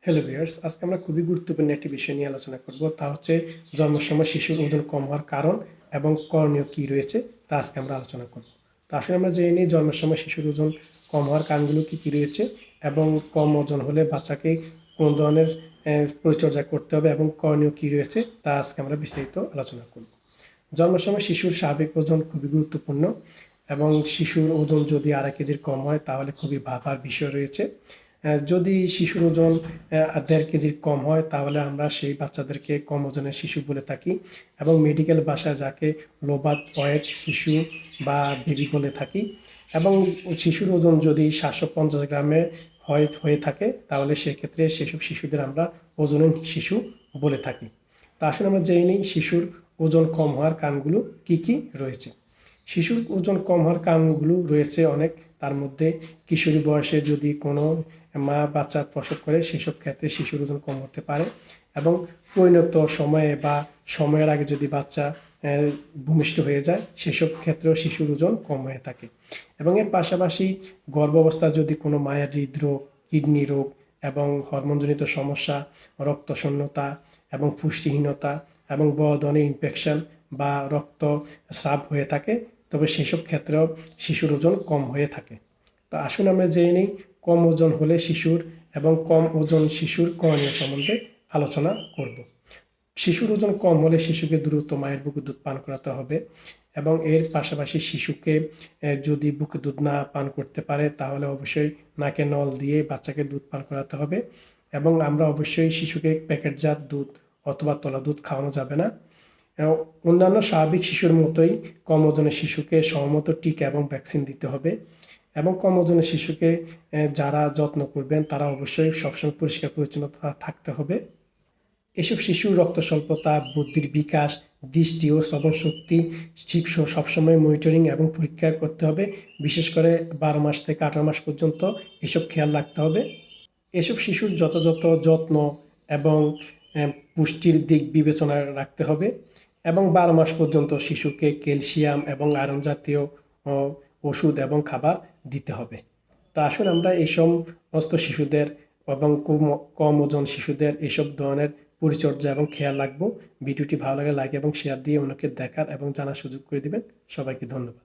Hello viewers, আজকে আমরা খুবই গুরুত্বপূর্ণ একটি বিষয় নিয়ে আলোচনা করব। তা হচ্ছে জন্মের সময় শিশুর ওজন কম হওয়ার কারণ এবং করণীয় কী রয়েছে তা আজকে আমরা আলোচনা করব। তো আসলে আমরা জেনে নিই জন্মের সময় শিশুর ওজন কম হওয়ার কারণগুলো কী কী রয়েছে এবং কম ওজন হলে বাচ্চাকে কোন ধরনের পরিচর্যা করতে হবে এবং করণীয় কী রয়েছে তা আজকে আমরা বিস্তারিত আলোচনা করব। জন্মের সময় শিশুর স্বাভাবিক ওজন খুবই গুরুত্বপূর্ণ এবং শিশুর ওজন যদি 2.5 কেজির কম হয় তাহলে খুবই ভাবার বিষয় রয়েছে। যদি শিশুর ওজন 1.5 কেজির কম হয় তাহলে আমরা সেই বাচ্চাদেরকে কম ওজনের শিশু বলে থাকি এবং মেডিকেল ভাষায় যাকে লো বার্থ ওয়েট শিশু বা বেবি বলে থাকি। এবং শিশুর ওজন যদি 750 গ্রামে হয়ে থাকে তাহলে সেক্ষেত্রে সেসব শিশুদের আমরা ওজনহীন শিশু বলে থাকি। তা আসলে আমরা জেনে নিই শিশুর ওজন কম হওয়ার কারণগুলো কী কী রয়েছে। শিশুর ওজন কম হওয়ার কারণগুলো রয়েছে অনেক। তার মধ্যে কিশোরী বয়সে যদি কোনো মা বাচ্চা প্রসব করে সেসব ক্ষেত্রে শিশুর ওজন কম হতে পারে এবং পরিণত সময়ে বা সময়ের আগে যদি বাচ্চা ভূমিষ্ঠ হয়ে যায় সেসব ক্ষেত্রেও শিশুর ওজন কম হয়ে থাকে। এবং এর পাশাপাশি গর্ভাবস্থায় যদি কোনো মায়ের হৃদরোগ, কিডনি রোগ এবং হরমোনজনিত সমস্যা, রক্তশূন্যতা এবং পুষ্টিহীনতা এবং বড় ধরনের ইনফেকশন বা রক্তস্রাব হয়ে থাকে তবে সেসব ক্ষেত্রেও শিশুর ওজন কম হয়ে থাকে। তো আসুন আমরা জেনে নিই কম ওজন হলে শিশুর এবং কম ওজন শিশুর করণীয় সম্বন্ধে আলোচনা করব। শিশুর ওজন কম হলে শিশুকে দ্রুত মায়ের বুকে দুধ পান করাতে হবে এবং এর পাশাপাশি শিশুকে যদি বুকে দুধ না পান করতে পারে তাহলে অবশ্যই নাকে নল দিয়ে বাচ্চাকে দুধ পান করাতে হবে এবং আমরা অবশ্যই শিশুকে প্যাকেটজাত দুধ অথবা তলা দুধ খাওয়ানো যাবে না। অন্যান্য স্বাভাবিক শিশুর মতোই কম ওজনের শিশুকে সময়মতো টিকা এবং ভ্যাকসিন দিতে হবে এবং কম ওজনের শিশুকে যারা যত্ন করবেন তারা অবশ্যই সবসময় পরিষ্কার পরিচ্ছন্নতা থাকতে হবে। এসব শিশুর রক্ত স্বল্পতা, বুদ্ধির বিকাশ, দৃষ্টি ও শ্রবণ শক্তি ঠিক সবসময় মনিটরিং এবং পরীক্ষা করতে হবে। বিশেষ করে 12 মাস থেকে 18 মাস পর্যন্ত এসব খেয়াল রাখতে হবে। এসব শিশুর যথাযথ যত্ন এবং পুষ্টির দিক বিবেচনায় রাখতে হবে এবং 12 মাস পর্যন্ত শিশুকে ক্যালসিয়াম এবং আয়রন জাতীয় ওষুধ এবং খাবার দিতে হবে। তা আসুন আমরা এই সমস্ত শিশুদের এবং কম ওজন শিশুদের এসব ধরনের পরিচর্যা এবং খেয়াল রাখবো। ভিডিওটি ভালো লাগলে লাইক এবং শেয়ার দিয়ে অন্যকে দেখার এবং জানার সুযোগ করে দিবেন। সবাইকে ধন্যবাদ।